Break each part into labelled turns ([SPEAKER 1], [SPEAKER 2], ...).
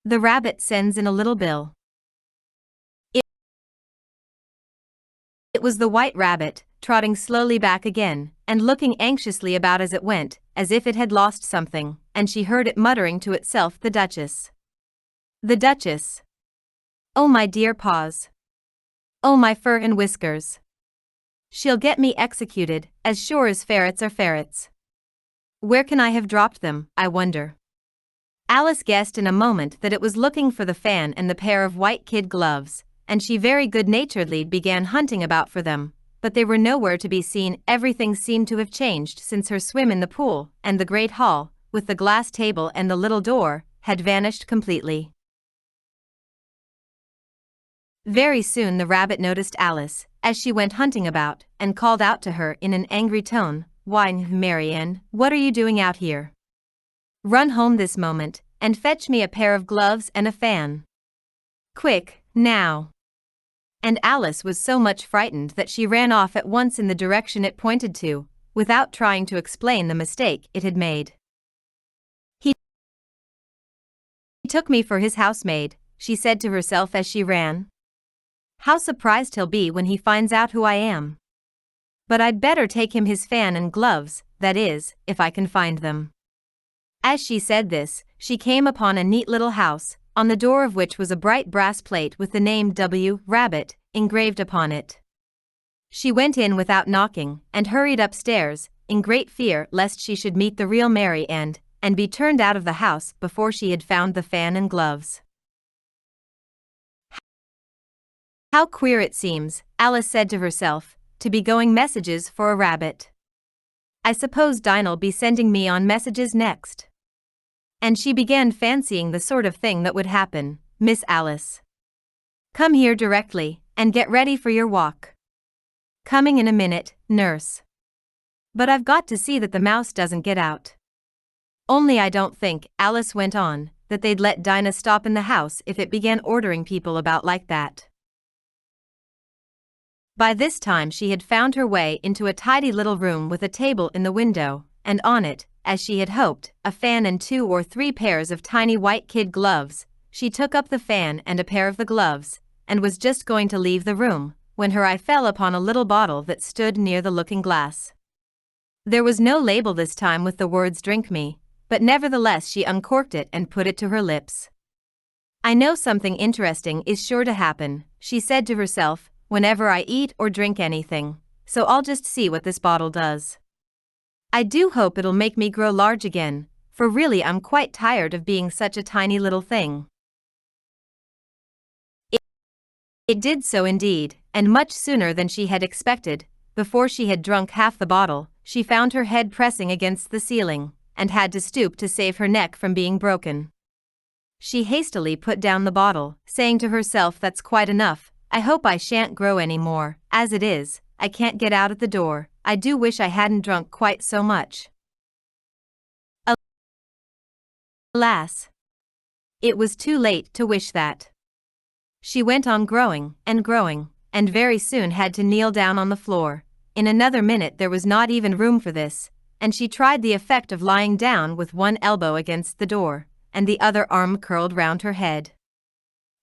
[SPEAKER 1] The rabbit sends in a little bill. It was the white rabbit, trotting slowly back again, and looking anxiously about as it went, as if it had lost something, and she heard it muttering to itself, "The Duchess. The Duchess. Oh my dear paws. Oh my fur and whiskers. She'll get me executed, as sure as ferrets are ferrets. Where can I have dropped them, I wonder?" Alice guessed in a moment that it was looking for the fan and the pair of white kid gloves, and she very good-naturedly began hunting about for them, but they were nowhere to be seen. Everything seemed to have changed since her swim in the pool, and the great hall, with the glass table and the little door, had vanished completely. Very soon the rabbit noticed Alice, as she went hunting about, and called out to her in an angry tone, "Why, Marianne, what are you doing out here? Run home this moment, and fetch me a pair of gloves and a fan. Quick, now." And Alice was so much frightened that she ran off at once in the direction it pointed to, without trying to explain the mistake it had made. "He took me for his housemaid," she said to herself as she ran. "How surprised he'll be when he finds out who I am. But I'd better take him his fan and gloves, that is, if I can find them." As she said this, she came upon a neat little house, on the door of which was a bright brass plate with the name W. Rabbit engraved upon it. She went in without knocking, and hurried upstairs, in great fear lest she should meet the real Mary and be turned out of the house before she had found the fan and gloves. "How queer it seems," Alice said to herself, "to be going messages for a rabbit. I suppose Dinah'll be sending me on messages next." And she began fancying the sort of thing that would happen. "Miss Alice. Come here directly, and get ready for your walk. Coming in a minute, nurse. But I've got to see that the mouse doesn't get out. Only I don't think," Alice went on, "that they'd let Dinah stop in the house if it began ordering people about like that." By this time she had found her way into a tidy little room with a table in the window, and on it, as she had hoped, a fan and 2 or 3 pairs of tiny white kid gloves. She took up the fan and a pair of the gloves, and was just going to leave the room, when her eye fell upon a little bottle that stood near the looking-glass. There was no label this time with the words "Drink me," but nevertheless she uncorked it and put it to her lips. "I know something interesting is sure to happen," she said to herself, "whenever I eat or drink anything, so I'll just see what this bottle does. I do hope it'll make me grow large again, for really I'm quite tired of being such a tiny little thing." It did so indeed, and much sooner than she had expected. Before she had drunk half the bottle, she found her head pressing against the ceiling, and had to stoop to save her neck from being broken. She hastily put down the bottle, saying to herself, "That's quite enough. I hope I shan't grow any more. As it is, I can't get out at the door. I do wish I hadn't drunk quite so much." Alas! It was too late to wish that. She went on growing, and very soon had to kneel down on the floor. In another minute there was not even room for this, and she tried the effect of lying down with one elbow against the door, and the other arm curled round her head.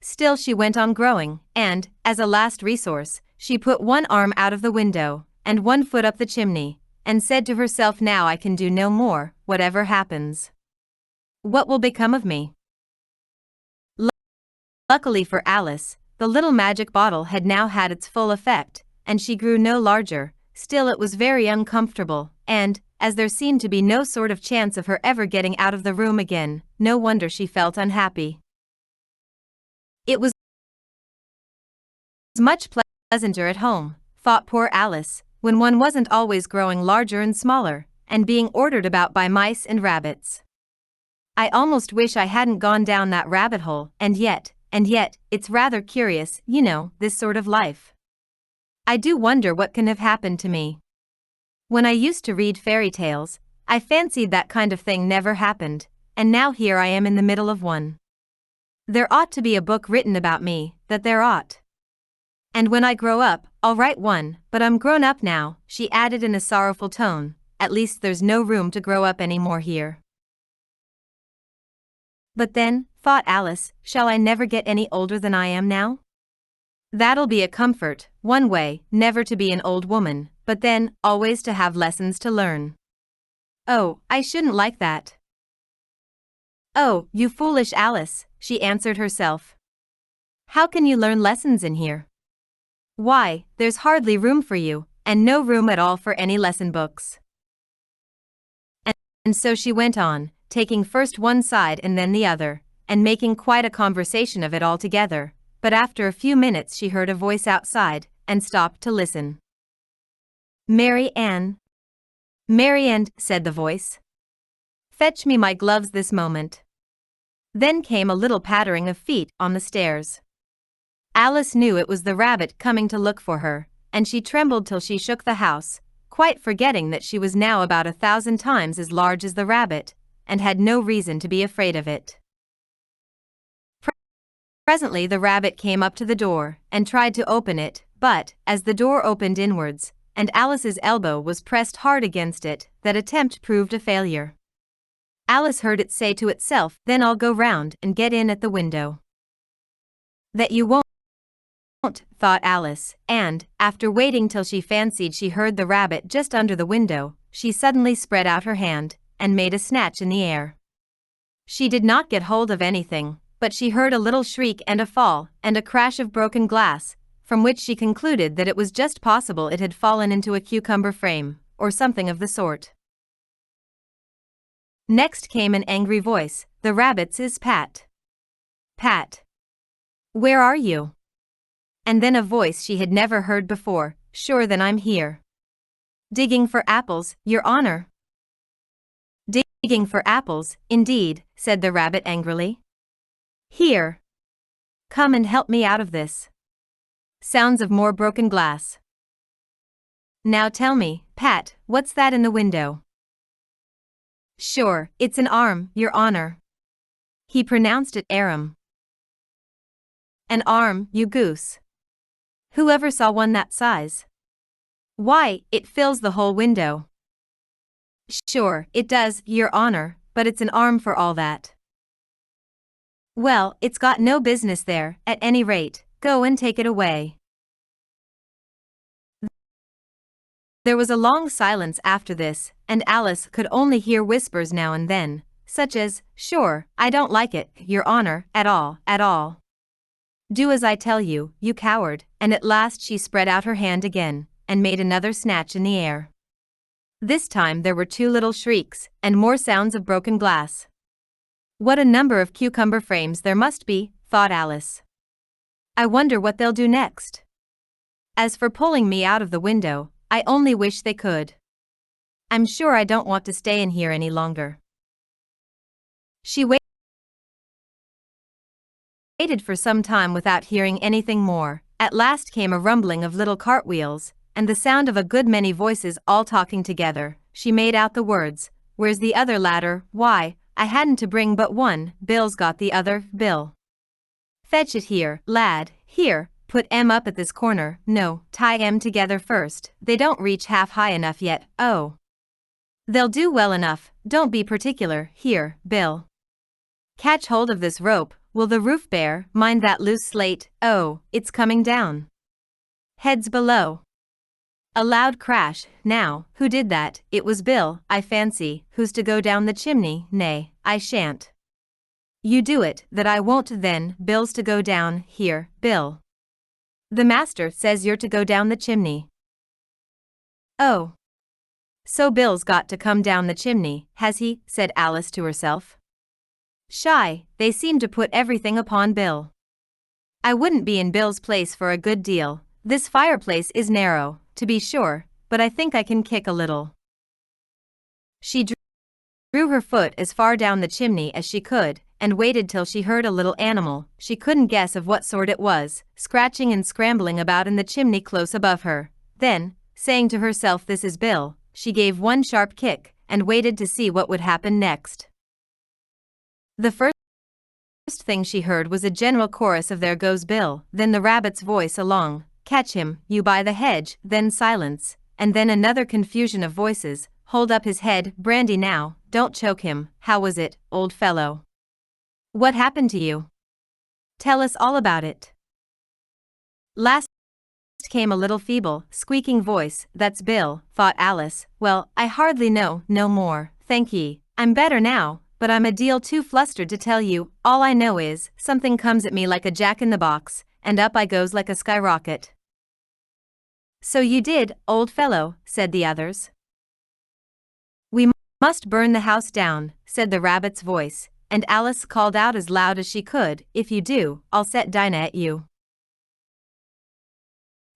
[SPEAKER 1] Still she went on growing, and, as a last resource, she put one arm out of the window, and one foot up the chimney, and said to herself, "Now I can do no more, whatever happens. What will become of me?" Luckily for Alice, the little magic bottle had now had its full effect, and she grew no larger. Still it was very uncomfortable, and, as there seemed to be no sort of chance of her ever getting out of the room again, no wonder she felt unhappy. It was much pleasanter at home, thought poor Alice, when one wasn't always growing larger and smaller, and being ordered about by mice and rabbits. "I almost wish I hadn't gone down that rabbit hole, and yet, it's rather curious, you know, this sort of life. I do wonder what can have happened to me. When I used to read fairy tales, I fancied that kind of thing never happened, and now here I am in the middle of one. There ought to be a book written about me, that there ought. And when I grow up, I'll write one, but I'm grown up now," she added in a sorrowful tone. "At least there's no room to grow up any more here." But then, thought Alice, shall I never get any older than I am now? That'll be a comfort, one way, never to be an old woman, but then, always to have lessons to learn. Oh, I shouldn't like that. Oh, you foolish Alice, she answered herself. How can you learn lessons in here? Why, there's hardly room for you, and no room at all for any lesson books. And so she went on, taking first one side and then the other, and making quite a conversation of it altogether, but after a few minutes she heard a voice outside, and stopped to listen. Mary Ann, said the voice. Fetch me my gloves this moment. Then came a little pattering of feet on the stairs. Alice knew it was the rabbit coming to look for her, and she trembled till she shook the house, quite forgetting that she was now about 1,000 times as large as the rabbit, and had no reason to be afraid of it. Presently the rabbit came up to the door, and tried to open it, but, as the door opened inwards, and Alice's elbow was pressed hard against it, that attempt proved a failure. Alice heard it say to itself, then I'll go round and get in at the window. That you won't, thought Alice, and, after waiting till she fancied she heard the rabbit just under the window, she suddenly spread out her hand, and made a snatch in the air. She did not get hold of anything, but she heard a little shriek and a fall, and a crash of broken glass, from which she concluded that it was just possible it had fallen into a cucumber frame, or something of the sort. Next came an angry voice, the rabbit's is Pat. Pat. Where are you? And then a voice she had never heard before, sure then I'm here. Digging for apples, your honor. Digging for apples, indeed, said the rabbit angrily. Here. Come and help me out of this. Sounds of more broken glass. Now tell me, Pat, what's that in the window? Sure, it's an arm, your honor. He pronounced it arum. An arm, you goose. Whoever saw one that size? Why, it fills the whole window. Sure, it does, your honor, but it's an arm for all that. Well, it's got no business there, at any rate, go and take it away. There was a long silence after this, and Alice could only hear whispers now and then, such as, sure, I don't like it, your honor, at all, at all. Do as I tell you, you coward, and at last she spread out her hand again, and made another snatch in the air. This time there were 2 little shrieks, and more sounds of broken glass. What a number of cucumber frames there must be, thought Alice. I wonder what they'll do next. As for pulling me out of the window, I only wish they could. I'm sure I don't want to stay in here any longer. She waited for some time without hearing anything more. At last came a rumbling of little cartwheels, and the sound of a good many voices all talking together. She made out the words, where's the other ladder? Why, I hadn't to bring but one, Bill's got the other, Bill. Fetch it here, lad, here, put 'em up at this corner, no, tie 'em together first, they don't reach half high enough yet, oh. They'll do well enough, don't be particular, here, Bill. Catch hold of this rope, will the roof bear, mind that loose slate, oh, it's coming down. Heads below. A loud crash. Now, who did that? It was Bill, I fancy. Who's to go down the chimney? Nay, I shan't. You do it, that I won't then. Bill's to go down, here, Bill. The master says you're to go down the chimney. Oh. So Bill's got to come down the chimney, has he? Said Alice to herself. Shy, they seem to put everything upon Bill. I wouldn't be in Bill's place for a good deal. This fireplace is narrow, to be sure, but I think I can kick a little. She drew her foot as far down the chimney as she could, and waited till she heard a little animal, she couldn't guess of what sort it was, scratching and scrambling about in the chimney close above her. Then, saying to herself this is Bill, she gave one sharp kick, and waited to see what would happen next. The first thing she heard was a general chorus of there goes Bill, then the rabbit's voice along, catch him, you by the hedge, then silence, and then another confusion of voices, hold up his head, brandy now, don't choke him, how was it, old fellow? What happened to you? Tell us all about it. Last came a little feeble, squeaking voice. That's Bill, thought Alice. Well, I hardly know, no more, thank ye. I'm better now, but I'm a deal too flustered to tell you. All I know is, something comes at me like a jack-in-the-box, and up I goes like a skyrocket. So you did, old fellow, said the others. We must burn the house down, said the rabbit's voice, and Alice called out as loud as she could, if you do, I'll set Dinah at you.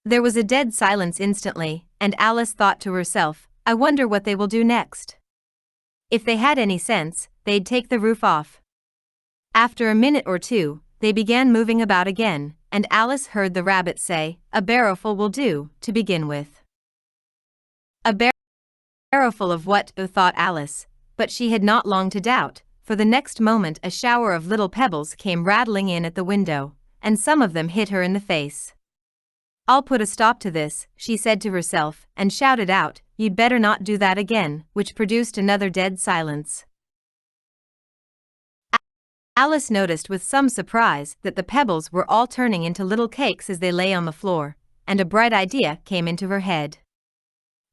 [SPEAKER 1] There was a dead silence instantly, and Alice thought to herself, I wonder what they will do next. If they had any sense, they'd take the roof off. After a minute or two, they began moving about again, and Alice heard the rabbit say, a barrowful will do, to begin with. A barrowful of what, thought Alice, but she had not long to doubt, for the next moment a shower of little pebbles came rattling in at the window, and some of them hit her in the face. I'll put a stop to this, she said to herself, and shouted out, you'd better not do that again, which produced another dead silence. Alice noticed with some surprise that the pebbles were all turning into little cakes as they lay on the floor, and a bright idea came into her head.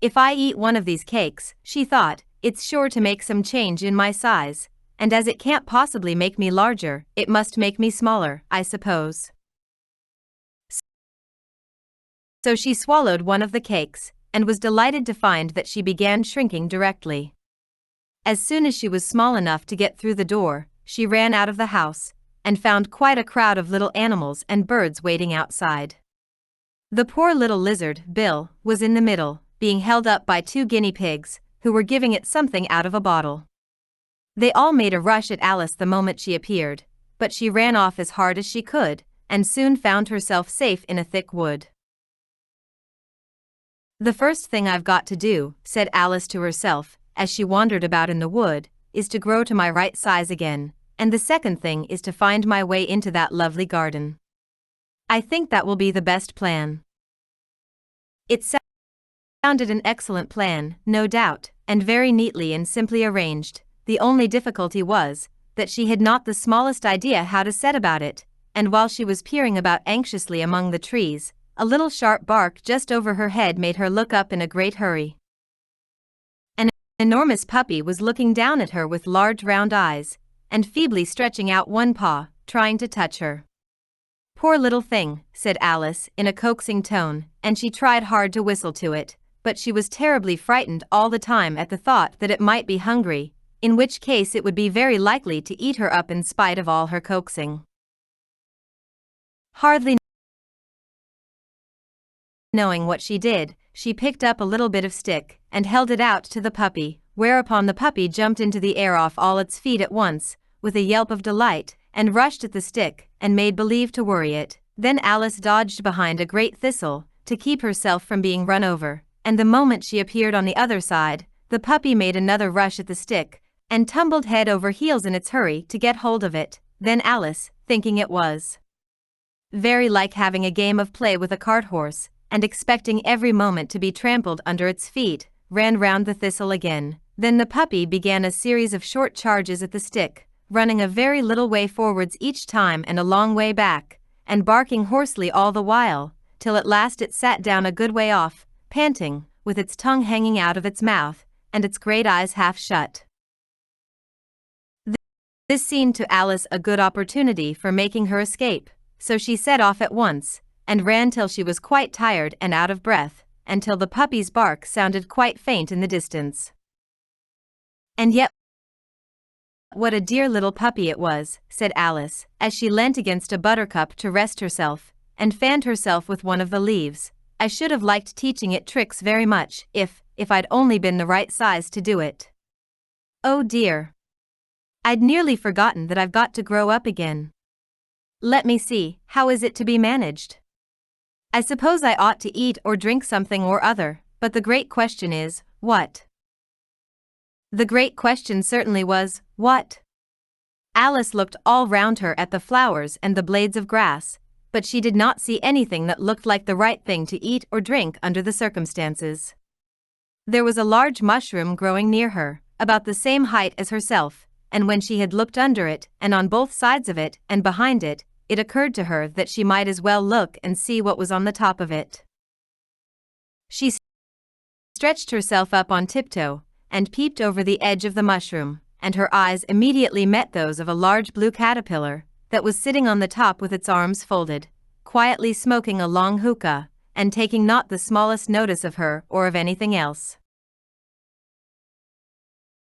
[SPEAKER 1] If I eat one of these cakes, she thought, it's sure to make some change in my size, and as it can't possibly make me larger, it must make me smaller, I suppose. So she swallowed one of the cakes, and was delighted to find that she began shrinking directly. As soon as she was small enough to get through the door, she ran out of the house, and found quite a crowd of little animals and birds waiting outside. The poor little lizard, Bill, was in the middle, being held up by 2 guinea pigs, who were giving it something out of a bottle. They all made a rush at Alice the moment she appeared, but she ran off as hard as she could, and soon found herself safe in a thick wood. The first thing I've got to do, said Alice to herself, as she wandered about in the wood, is to grow to my right size again, and the second thing is to find my way into that lovely garden. I think that will be the best plan. It sounded an excellent plan, no doubt, and very neatly and simply arranged. The only difficulty was, that she had not the smallest idea how to set about it, and while she was peering about anxiously among the trees, a little sharp bark just over her head made her look up in a great hurry. An enormous puppy was looking down at her with large round eyes, and feebly stretching out one paw, trying to touch her. Poor little thing, said Alice in a coaxing tone, and she tried hard to whistle to it, but she was terribly frightened all the time at the thought that it might be hungry, in which case it would be very likely to eat her up in spite of all her coaxing. Hardly knowing what she did, she picked up a little bit of stick, and held it out to the puppy, whereupon the puppy jumped into the air off all its feet at once, with a yelp of delight, and rushed at the stick, and made believe to worry it. Then Alice dodged behind a great thistle, to keep herself from being run over, and the moment she appeared on the other side, the puppy made another rush at the stick, and tumbled head over heels in its hurry to get hold of it. Then Alice, thinking it was very like having a game of play with a cart horse, and expecting every moment to be trampled under its feet, ran round the thistle again. Then the puppy began a series of short charges at the stick, running a very little way forwards each time and a long way back, and barking hoarsely all the while, till at last it sat down a good way off, panting, with its tongue hanging out of its mouth, and its great eyes half shut. This seemed to Alice a good opportunity for making her escape, so she set off at once, and ran till she was quite tired and out of breath, until the puppy's bark sounded quite faint in the distance. And yet, what a dear little puppy it was, said Alice, as she leant against a buttercup to rest herself, and fanned herself with one of the leaves. I should have liked teaching it tricks very much, if I'd only been the right size to do it. Oh dear! I'd nearly forgotten that I've got to grow up again. Let me see, how is it to be managed? I suppose I ought to eat or drink something or other, but the great question is, what? The great question certainly was, what? Alice looked all round her at the flowers and the blades of grass, but she did not see anything that looked like the right thing to eat or drink under the circumstances. There was a large mushroom growing near her, about the same height as herself, and when she had looked under it, and on both sides of it, and behind it, it occurred to her that she might as well look and see what was on the top of it. She stretched herself up on tiptoe, and peeped over the edge of the mushroom, and her eyes immediately met those of a large blue caterpillar, that was sitting on the top with its arms folded, quietly smoking a long hookah, and taking not the smallest notice of her or of anything else.